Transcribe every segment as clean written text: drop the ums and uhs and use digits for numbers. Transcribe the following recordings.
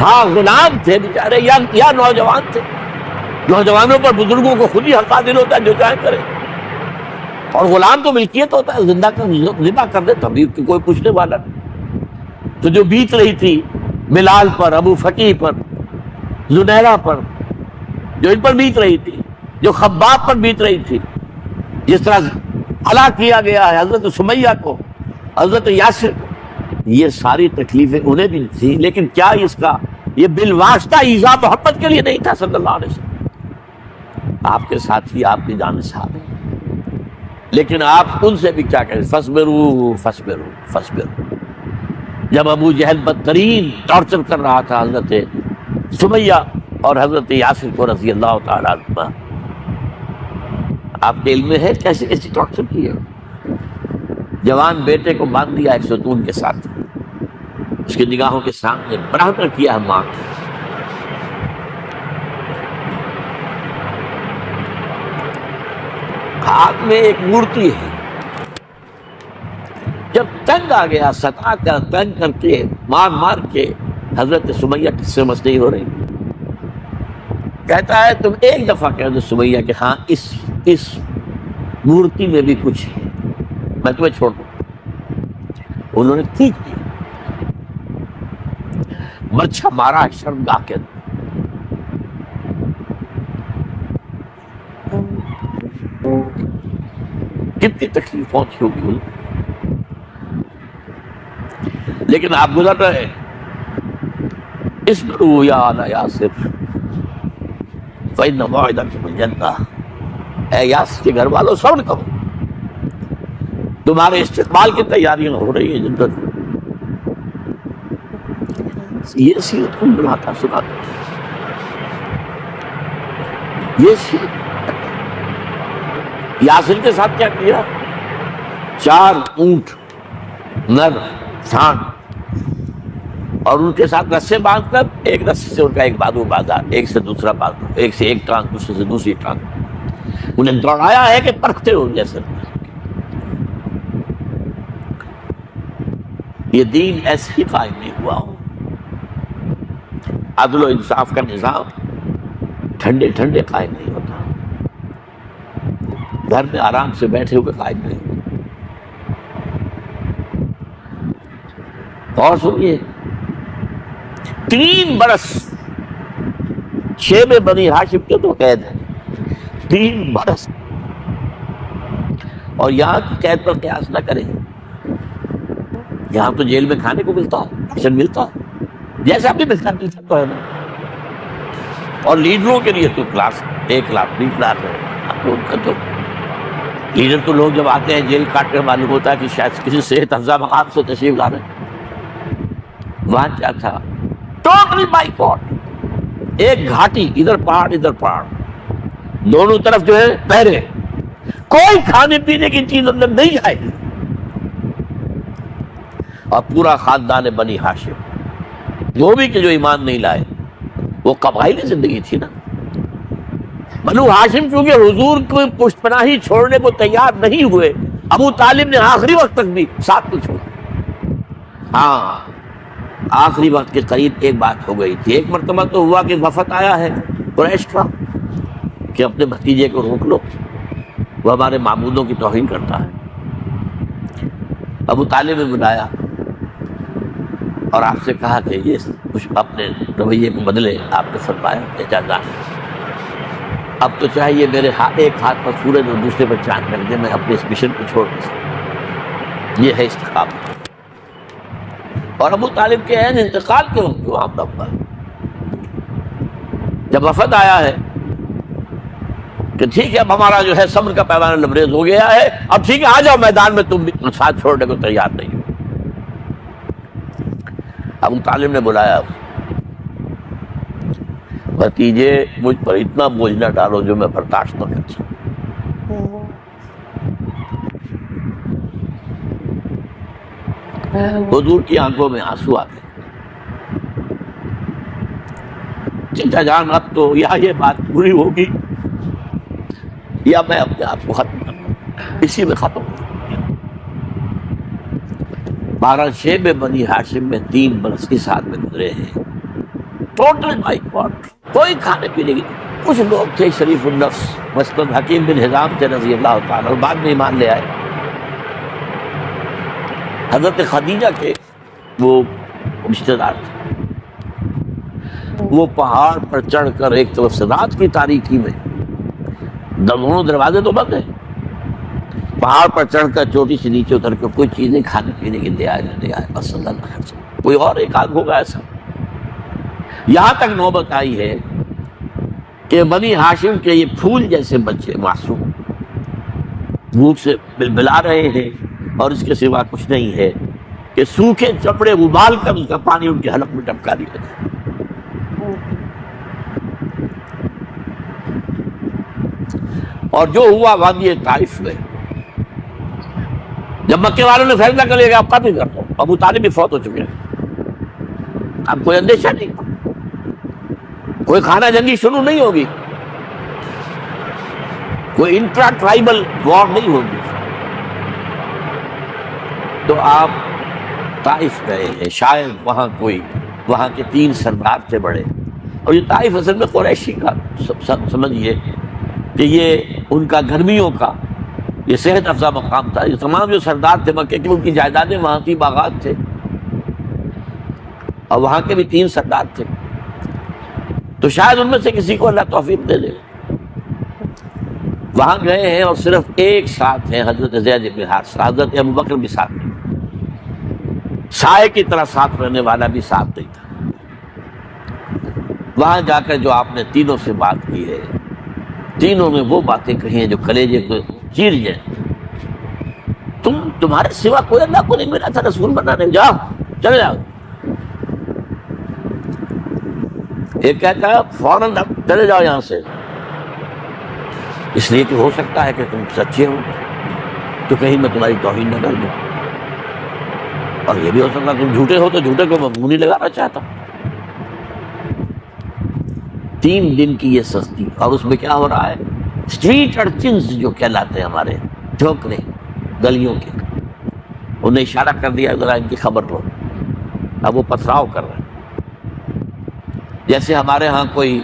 ہاں غلام تھے بیچارے یا نوجوان تھے. نوجوانوں پر بزرگوں کو خود ہی حق حاصل ہوتا ہے جو چاہے کرے. اور غلام تو ملکیت ہوتا ہے, زندہ کر دے تبھی کوئی پوچھنے والا نہیں. تو جو بیت رہی تھی بلال پر, ابو فقیہ پر, زنیرہ پر, جو ان پر بیت رہی تھی, جو خباب پر بیت رہی تھی, جس طرح ہلاک کیا گیا ہے حضرت سمیہ کو, حضرت یاسر کو, یہ ساری تکلیفیں انہیں بھی تھیں. لیکن کیا اس کا یہ بالواسطہ ایذا محمد کے لیے نہیں تھا صلی اللہ علیہ وسلم. آپ کے ساتھی آپ کی جان صاحب ہیں, لیکن آپ ان سے بھی کیا کہیں, فصبروا فصبروا فصبروا. جب ابو جہل بدترین ٹارچر کر رہا تھا حضرت سمیہ اور حضرت یاسر کو رضی اللہ تعالیٰ عنہ, آپ کے علم میں ہے کیسے کیسی ٹارچر کی ہے. جوان بیٹے کو باندھ دیا ایک ستون کے ساتھ, اس کی نگاہوں کے سامنے برہنہ کیا ہے ماں کو. ہاتھ میں ایک مورتی ہے, جب تنگ آ گیا ستا کر تنگ کر کے مار مار کے حضرت سمیہ کس سے مس نہیں ہو رہی, کہتا ہے تم ایک دفعہ کہہ دو سمیہ کہ ہاں اس مورتی میں بھی کچھ ہے, میں تمہیں چھوڑ دوں. انہوں نے ٹھیک کیا, مرچھا مارا شرمگاہ کے اندر. کتنی تکلیف پہنچی ہوگی انہیں, لیکن آپ گزر رہے. اصبروا یا آل یاسر فإن موعدکم الجنہ. اے یاسر کے گھر والوں صبر کرو, تمہارے استقبال کی تیاریاں ہو رہی ہیں جنت. یہ سیرت کون بناتا سناتا, یہ سیرت. یاسر کے ساتھ کیا کیا, 4 اونٹ نر سانڈ, اور ان کے ساتھ رسے باندھ کر ایک رسے سے ان کا ایک بازو باندھا, ایک سے دوسرا بازو, ایک سے ایک ٹانگ, دوسرے سے دوسری ٹانگ. انہیں دوڑایا ہے کہ پرکھتے ہو جیسے. یہ دین ایسے ہی قائم نہیں ہوا ہو. عدل و انصاف کا نظام ٹھنڈے ٹھنڈے قائم نہیں ہوتا, گھر میں آرام سے بیٹھے ہوئے قائم نہیں ہوتا. اور سنیے, 3 برس شیب بنی ہاشم کے تو قید ہے, 3 برس. اور یہاں کی قید پر قیاس نہ کریں. یہاں تو جیل میں کھانے کو ملتا ہے, راشن ملتا ہے, جیسا بھی ملتا تو ہے نا. اور لیڈروں کے لیے تو کلاس 1 لاکھ 2 لاکھ ہے. ان کا تو لیڈر تو لوگ جب آتے ہیں جیل کاٹ کر معلوم ہوتا ہے کہ شاید کسی صحت افزا مقام سے تشریف لا رہے ہیں. وہاں کیا تھا, ٹوٹلی بائیکاٹ. ایک گھاٹی, ادھر پہاڑ ادھر پہاڑ, دونوں طرف جو ہے پہرے, کوئی کھانے پینے کی چیز اندر نہیں جائے گی. اور پورا خاندان بنی ہاشم, وہ بھی کہ جو ایمان نہیں لائے, وہ قبائلی زندگی تھی نا. بنو ہاشم چونکہ حضور کو پشت پناہی چھوڑنے کو تیار نہیں ہوئے, ابو طالب نے آخری وقت تک بھی ساتھ نہیں چھوڑا. ہاں آخری وقت کے قریب ایک بات ہو گئی تھی. ایک مرتبہ تو ہوا کہ وفد آیا ہے قریش کا کہ اپنے بھتیجے کو روک لو, وہ ہمارے معبودوں کی توہین کرتا ہے. ابو طالب نے بلایا اور آپ سے کہا کہ یہ کچھ اپنے رویے کو بدلے. آپ نے فرمایا کہ چاچا اب تو چاہیے میرے ایک ہاتھ پر سورج اور دوسرے پر چاند رکھ دے, میں اپنے اس مشن کو چھوڑ نہیں سکتا. یہ ہے استقامت. اور ابو طالب کے عین انتقال کے وقت جو آپ پر جب وفد آیا ہے کہ ٹھیک ہے اب ہمارا جو ہے صبر کا پیمانہ لبریز ہو گیا ہے, اب ٹھیک ہے آ جاؤ میدان میں, تم بھی ساتھ چھوڑنے کو تیار نہیں ہو. ابو طالب نے بلایا, بھتیجے مجھ پر اتنا بوجھ نہ ڈالو جو میں برداشت نہ کر سکوں. حضور کی آنکھوں میں آنسو آ گئے. چچا جان اب تو یا یہ بات پوری ہوگی یا میں اپنے آپ کو ختم کروں, اسی میں ختم ہو. 12 شیب بنی ہاشم میں 3 برس کے ساتھ میں گزرے ہیں. ٹوٹل بائیکاٹ، کوئی کھانے پینے کی۔ کچھ لوگ تھے شریف النفس، مثلاً حکیم بن حزام تھے رضی اللہ تعالیٰ، اور بعد میں ایمان لے آئے۔ حضرت خدیجہ کے وہ رشتہ دار تھے، وہ پہاڑ پر چڑھ کر ایک طرف سے رات کی تاریکی میں، دونوں دروازے تو بند ہیں، پہاڑ پر چڑھ کر چوٹی سے نیچے اتر کے کوئی چیزیں کھانے پینے کی دے آئے بس اللہ خرچ، کوئی اور ایک آدھ ہوگا ایسا۔ یہاں تک نوبت آئی ہے کہ بنی ہاشم کے یہ پھول جیسے بچے معصوم بھوک سے بلبلا رہے ہیں، اور اس کے سوا کچھ نہیں ہے کہ سوکھے چپڑے ابال کر اس کا پانی ان کے حلق میں ٹپکا دیا جائے۔ اور جو ہوا وادی طائف میں، جب مکے والوں نے فیصلہ کر لیا کہ آپ قتل کر دو، ابو طالب بھی فوت ہو چکے ہیں، اب کوئی اندیشہ نہیں، کوئی خانہ جنگی شروع نہیں ہوگی، کوئی انٹرا ٹرائبل وار نہیں ہوگی، تو آپ طائف گئے ہیں۔ شاید وہاں کے 3 سردار تھے بڑے، اور یہ طائف اصل میں قریشی کا سمجھیے کہ یہ ان کا گرمیوں کا یہ صحت افزا مقام تھا۔ یہ تمام جو سردار تھے مکے کے، ان کی جائیدادیں وہاں تھی، باغات تھے، اور وہاں کے بھی 3 سردار تھے، تو شاید ان میں سے کسی کو اللہ توفیق دے دے۔ وہاں گئے ہیں اور صرف ایک ساتھ ہیں، حضرت زید بن حارثہ، حضرت ابوبکر بھی ساتھ نہیں، سائے کی طرح ساتھ رہنے والا بھی ساتھ نہیں تھا۔ وہاں جا کر جو آپ نے تینوں سے بات کی ہے، تینوں نے وہ باتیں کہی ہیں جو کلیجے کو چیر جائیں۔ تمہارے سوا کوئی اللہ کو نہیں ملا تھا رسول بنانے، جاؤ چلے جاؤ۔ ایک کہتا ہے فوراً اب چلے جاؤ یہاں سے، اس لیے کہ ہو سکتا ہے کہ تم سچے ہو تو کہیں میں تمہاری توہین نہ کر دوں، اور یہ بھی ہو سکتا ہے تم جھوٹے ہو تو جھوٹے کو میں منہ نہیں لگانا چاہتا۔ 3 دن کی یہ سستی، اور اس میں کیا ہو رہا ہے، اسٹریٹ ارچنز جو کہلاتے ہیں ہمارے ٹھوکرے گلیوں کے، انہیں اشارہ کر دیا ذرا ان کی خبر لو، اب وہ پتھراؤ کر رہے ہیں۔ جیسے ہمارے ہاں کوئی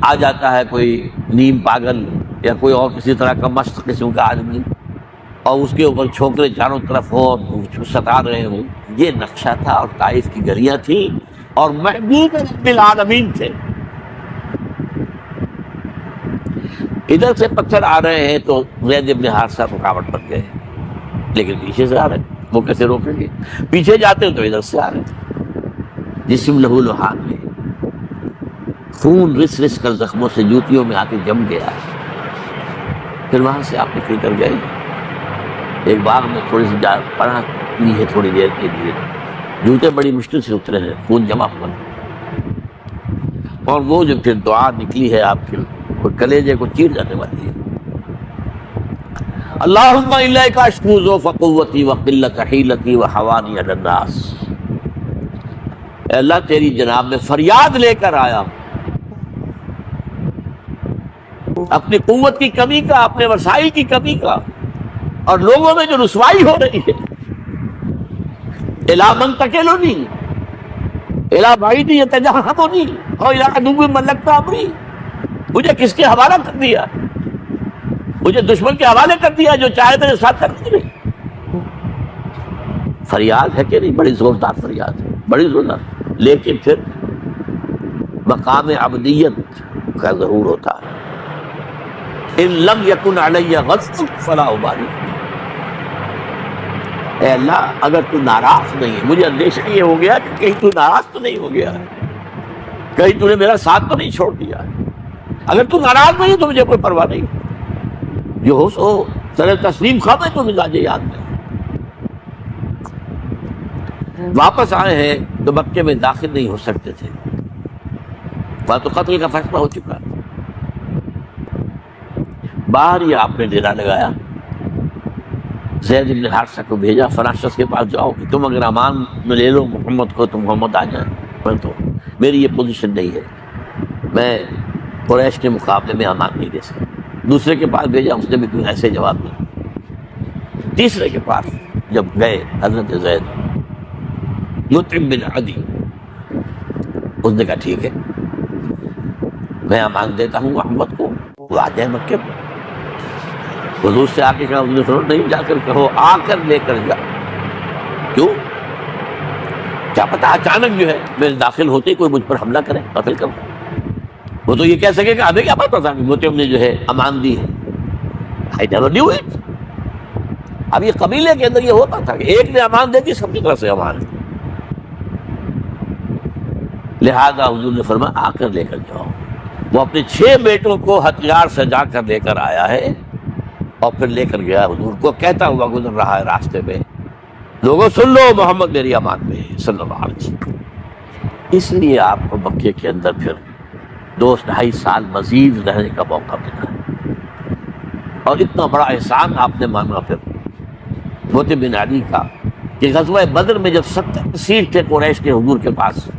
آ جاتا ہے، کوئی نیم پاگل یا کوئی اور کسی طرح کا مست قسم کا آدمی، اور اس کے اوپر چھوکرے چاروں طرف ہو اور ستا رہے ہوں، یہ نقشہ تھا، اور طائف کی گلیاں تھیں، اور محبوب رب العالمین تھے۔ ادھر سے پتھر آ رہے ہیں تو زید بن حارثہ رکاوٹ بن گئے، لیکن پیچھے سے آ رہے ہیں، وہ کیسے روکیں گے؟ پیچھے جاتے ہیں تو ادھر سے آ رہے ہیں، جسم لہو لہان میں خون رس رس کر زخموں سے جوتیوں میں آ کے جم گیا۔ پھر وہاں سے آپ نکل کر گئے، ایک باغ میں تھوڑی سی پناہ لی ہے تھوڑی دیر کے لیے، جوتے بڑی مشکل سے اترے ہیں، خون جمع ہوا، اور وہ جو پھر دعا نکلی ہے آپ کی، وہ کلیجے کو چیر جانے والی ہے۔ اللہم الیک اشکو ضعف قوتی وقلۃ حیلتی وحوانی علی الناس، اے اللہ تیری جناب میں فریاد لے کر آیا ہوں، اپنی قوت کی کمی کا، اپنے وسائل کی کمی کا، اور لوگوں میں جو رسوائی ہو رہی ہے۔ الا من تکلنی الا بعید یتجہمنی اور الا عدو ملکت امری، مجھے کس کے حوالہ کر دیا؟ مجھے دشمن کے حوالے کر دیا جو چاہے میرے ساتھ کر دے۔ فریاد ہے کہ نہیں؟ بڑی زوردار فریاد ہے، بڑی زوردار، لیکن پھر مقام عبدیت کا ضرور ہوتا ہے۔ ان لم یکن علی غضب فلا ابالی، اے اللہ اگر تو ناراض نہیں ہے، مجھے اندیشہ یہ ہو گیا کہ کہیں تو ناراض تو نہیں ہو گیا، کہیں تو نے میرا ساتھ تو نہیں چھوڑ دیا، اگر تو ناراض نہیں ہے تو مجھے کوئی پرواہ نہیں، جو ہو سو سر تسلیم خواہ تو مزاج یاد میں۔ واپس آئے ہیں تو مکے میں داخل نہیں ہو سکتے تھے، وہاں تو قتل کا فیصلہ ہو چکا، باہر ہی آپ نے ڈیرا لگایا، زید بن حارثہ کو بھیجا، فلاں شخص کے پاس جاؤ کہ تم اگر امان میں لے لو محمد کو تو محمد آ جائیں، میں تو میری یہ پوزیشن نہیں ہے، میں قریش کے مقابلے میں امان نہیں دے سکتا۔ دوسرے کے پاس بھیجا، اس نے بھی کوئی ایسے جواب نہیں۔ تیسرے کے پاس جب گئے حضرت زید، مطعم بن عدی، اس نے کہا ٹھیک ہے، میں امان دیتا ہوں محمد کو، وہ آ جائے مکے میں۔ حضور سے آ کے کہا، حضور نے فرمایا نہیں، جا کر کہو آ کر لے کر جا۔ کیوں؟ کیا پتا اچانک جو ہے میرے داخل ہوتے ہی کوئی مجھ پر حملہ کرے، قتل کرے۔ وہ تو یہ کہہ سکے کہ ہمیں کیا پتا تھا کہ مطعم نے جو ہے امان دی ہے، I never knew it۔ اب یہ قبیلے کے اندر یہ ہوتا تھا کہ ایک نے امان دے دی، سب کی طرف سے امان ہے۔ لہذا حضور نے فرمایا آ کر لے کر جاؤ۔ وہ اپنے 6 بیٹوں کو ہتھیار سجا کر لے کر آیا ہے اور پھر لے کر گیا حضور کو، کہتا ہوا گزر رہا ہے راستے میں، لوگوں سن لو محمد میری امان میں ہے صلی اللہ علیہ وسلم۔ اس لیے آپ کو مکے کے اندر پھر 2.5 سال مزید رہنے کا موقع ملا ہے، اور اتنا بڑا احسان آپ نے مانا پھر مطعم بن عدی کا کہ غزوہ بدر میں جب 70 سیٹ تھے قریش کے حضور کے پاس،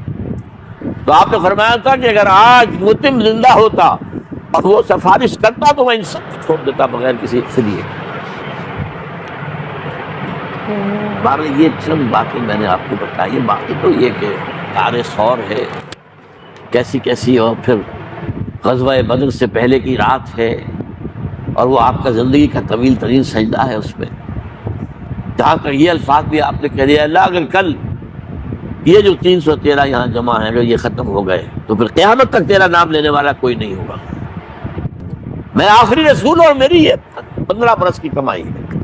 تو آپ نے فرمایا تھا کہ اگر آج مطعم زندہ ہوتا اور وہ سفارش کرتا تو میں ان سب کو چھوڑ دیتا بغیر کسی فدیے۔ بہرحال یہ چند باتیں میں نے آپ کو بتائی، باقی تو یہ کہ تار سور ہے کیسی کیسی، اور پھر غزوہ بدر سے پہلے کی رات ہے، اور وہ آپ کا زندگی کا طویل ترین سجدہ ہے۔ اس میں جہاں تک یہ الفاظ بھی آپ نے کہہ دیا، اللہ اگر کل یہ جو 313 یہاں جمع ہیں اگر یہ ختم ہو گئے تو پھر قیامت تک تیرا نام لینے والا کوئی نہیں ہوگا، میں آخری رسول اور میری یہ 15 برس کی کمائی ہے۔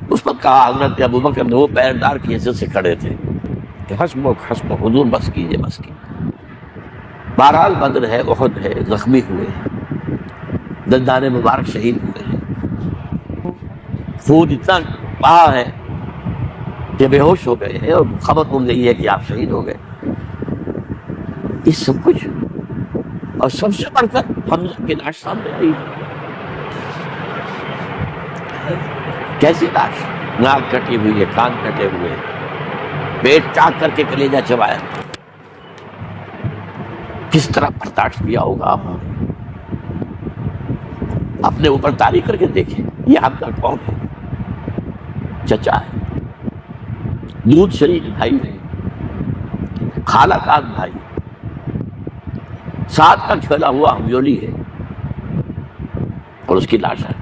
اس وقت کہا حضرت ابوبکر نے، وہ پیردار کی حیثیت سے کھڑے تھے کہ حسبک حسبک، حضور بس کیجئے بس کیجئے۔ بہرحال بدر ہے، احد ہے، زخمی ہوئے ہیں، دندان مبارک شہید ہوئے ہیں، خون اتنا بہا ہے کہ بے ہوش ہو گئے ہیں، اور خبر مل گئی ہے کہ آپ شہید ہو گئے۔ یہ سب کچھ، اور سب سے بڑھ کر حمزہ کی لاش سامنے آئی، کیسی لاش، ناک کٹی ہوئی ہے، کان کٹے ہوئے، پیٹ چاک کر کے کلیجہ چبایا، کس طرح برداشت کیا ہوگا۔ اپنے اوپر تاری کر کے دیکھیں، یہ آپ کا کون ہے؟ چچا ہے، دودھ شریک بھائی ہے، خالہ کا بھائی، ساتھ کا کھیلا ہوا ہمجولی ہے، اور اس کی لاش ہے۔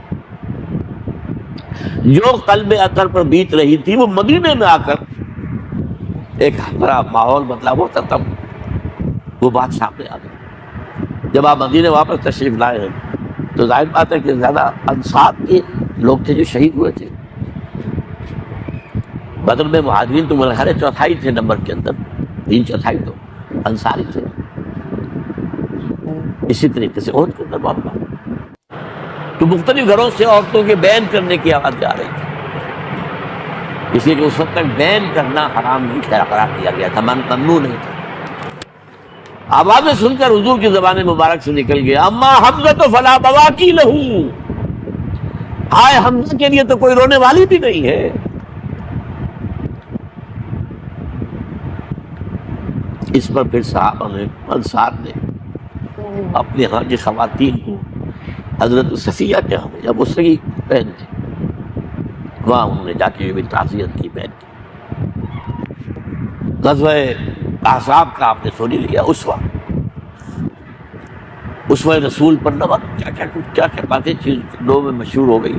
جو قلب اطہر پر بیت رہی تھی وہ مدینے میں آ کر ایک بڑا ماحول بدلا ہوا تھا، تب وہ بات سامنے آ گئی۔ جب آپ مدینے واپس تشریف لائے ہیں تو ظاہر بات ہے کہ زیادہ انصار کے لوگ تھے جو شہید ہوئے تھے۔ بدر میں مہاجرین تو میرے خیال 4تھائی تھے نمبر کے اندر، 3/4 تو انصاری تھے۔ اسی طریقے سے احد کے اندر معاملہ تو مختلف گھروں سے عورتوں کے بین کرنے کی آواز آ رہی تھی، اس لیے کہ اس وقت تک بین کرنا حرام نہیں قرار دیا گیا تھا، ممنوع نہیں تھا۔ آوازیں سن کر حضور کی زبان مبارک سے نکل گیا، اما حمزہ تو فلا بواکی لہو، ہائے حمزہ کے لیے تو کوئی رونے والی بھی نہیں ہے۔ اس پر پھر صحابہ نے، انصار نے اپنے ہاں کی خواتین کو حضرت صفیہ کے ہاں جب اس کی بہن تھی، وہاں انہوں نے جا کے بھی تعزیت کی بہن کی۔ غزوہ احزاب کا آپ نے سنی لیا، اسوہ رسول پر نہ کیا باتیں چیز لوگوں میں مشہور ہو گئی۔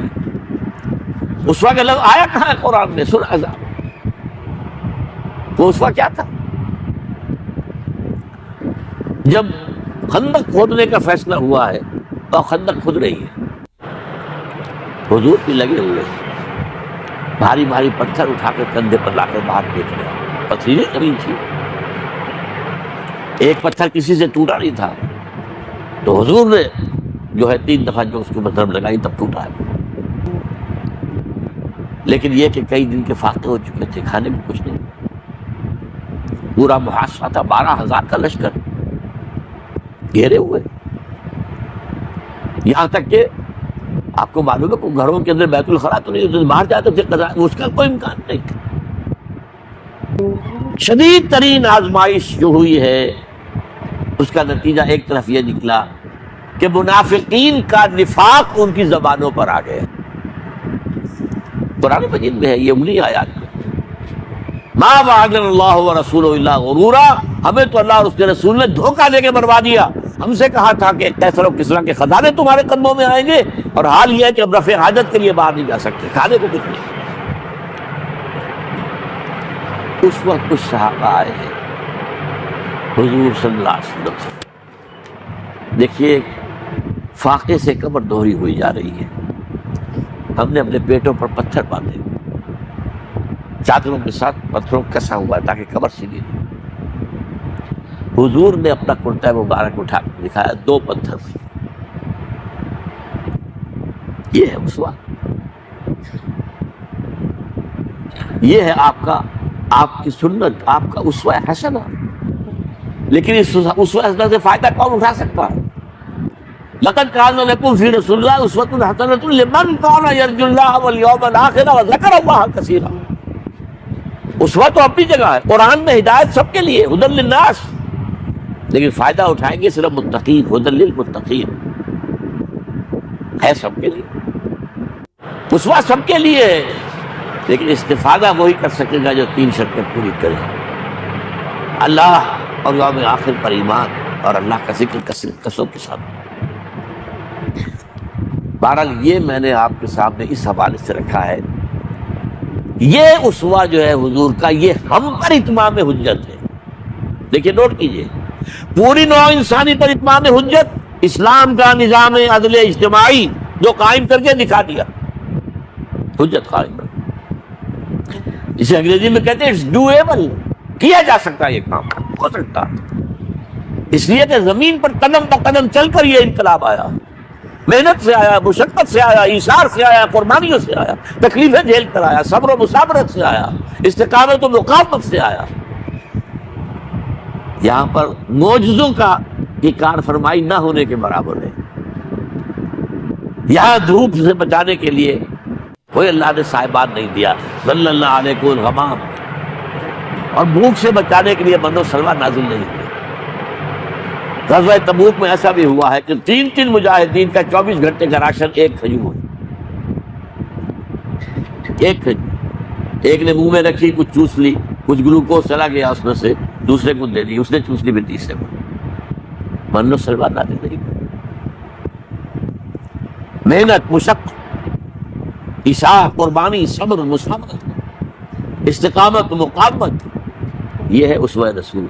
اسوہ کا لفظ آیا کہاں ہے قرآن میں؟ سورہ احزاب۔ وہ اسوہ کیا تھا؟ جب خندق کھودنے کا فیصلہ ہوا ہے تو خندق کھود رہی ہے، حضور بھی لگے ہوئے، بھاری بھاری پتھر اٹھا کر کندھے پر لا کر باہر پھینک رہے ہیں، پتھریلیں زمین تھی، ایک پتھر کسی سے ٹوٹا نہیں تھا، تو حضور نے جو ہے 3 دفعہ جو اس کو ضرب لگائی تب ٹوٹا ہے۔ لیکن یہ کہ کئی دن کے فاقے ہو چکے تھے، کھانے میں کچھ نہیں، پورا محاصرہ تھا، 12,000 کا لشکر گھیرے ہوئے، یہاں تک کہ آپ کو معلوم ہے کہ گھروں کے اندر بیت الخلا تو نہیں، باہر جاتے تھے قضاء، اس کا کوئی امکان نہیں تھا۔ شدید ترین آزمائش جو ہوئی ہے اس کا نتیجہ ایک طرف یہ نکلا کہ منافقین کا نفاق ان کی زبانوں پر آ گیا۔ قرآن مجید میں ہے یہ، انہی آیات میں ما وعدنا اللہ ورسولہ الا غرورا، ہمیں تو اللہ اور اس کے رسول نے دھوکہ دے کے بروا دیا۔ ہم سے کہا تھا کہ کیسر و کسریٰ کے خزانے تمہارے قدموں میں آئیں گے، اور حال یہ ہے کہ اب رفع حاجت کے لیے باہر نہیں جا سکتے، کھانے کو کچھ نہیں۔ اس وقت کچھ صحابہ آئے ہیں حضور صلی اللہ علیہ وسلم سے، دیکھیے فاقے سے قبر دوہری ہوئی جا رہی ہے، ہم نے اپنے پیٹوں پر پتھر باندھے، چادروں کے ساتھ پتھروں کسا ہوا ہے تاکہ قبر سیدھی رہے۔ حضور نے اپنا کرتا مبارک اٹھا کے دکھایا، 2 پتھر، یہ ہے اسوہ، یہ ہے آپ کی سنت، آپ کا اسوہ حسنہ۔ لیکن اس اسوہ حسنہ سے فائدہ کون اٹھا سکتا ہے؟ لقد کان لکم فی رسول اللہ اسوۃ حسنۃ لمن کان یرجو اللہ والیوم الآخر وذکر اللہ کثیرا۔ اسوہ تو اپنی جگہ ہے، قرآن میں ہدایت سب کے لیے، ہدی للناس، لیکن فائدہ اٹھائیں گے صرف متقین، ہدی للمتقین ہے سب کے لیے، اسوہ سب کے لیے ہے، لیکن استفادہ وہی کر سکے گا جو 3 شرطیں پوری کرے، اللہ اور یوم آخر پر ایمان اور اللہ کا ذکر کثرت کے ساتھ۔ بہرحال یہ میں نے آپ کے سامنے اس حوالے سے رکھا ہے، یہ اسوہ جو ہے حضور کا، یہ ہم پر اتمام حجت ہے۔ دیکھیے نوٹ کیجئے، پوری نوع انسانی پر اتمام حجت، اسلام کا نظام عدل اجتماعی جو قائم کر کے دکھا دیا، حجت قائم ہے، جسے انگریزی میں کہتے ہیں اٹس ڈویبل، کیا جا سکتا ہے، یہ کام ہو سکتا، اس لیے کہ زمین پر قدم بہ قدم چل کر یہ انقلاب آیا، محنت سے آیا، مشقت سے آیا، ایثار سے آیا، قربانیوں سے آیا، تکلیفیں جھیل کر آیا، صبر و مصابرت سے آیا، استقامت و مقاومت سے آیا۔ یہاں پر معجزوں کی کار فرمائی نہ ہونے کے برابر ہے۔ یہاں دھوپ سے بچانے کے لیے کوئی اللہ نے صاحبان نہیں دیا، صلی اللہ علیہ الغمام، اور بھوک سے بچانے کے لیے من و سلوہ نازل نہیں کیا۔ غزوہ تبوک میں ایسا بھی ہوا ہے کہ 3 مجاہدین کا 24 گھنٹے کا راشن ایک کھجور، ایک نے منہ میں رکھی، کچھ چوس لی، کچھ گلوکوز چلا گیا اس میں سے، دوسرے کو دے دی، اس نے چوس لی، پھر تیسرے کو، من و سلوہ نازل نہیں کیا۔ محنت، مشقت، ایثار، قربانی، صبر، مصابرت، استقامت، مقاومت، یہ ہے اسوہ رسول۔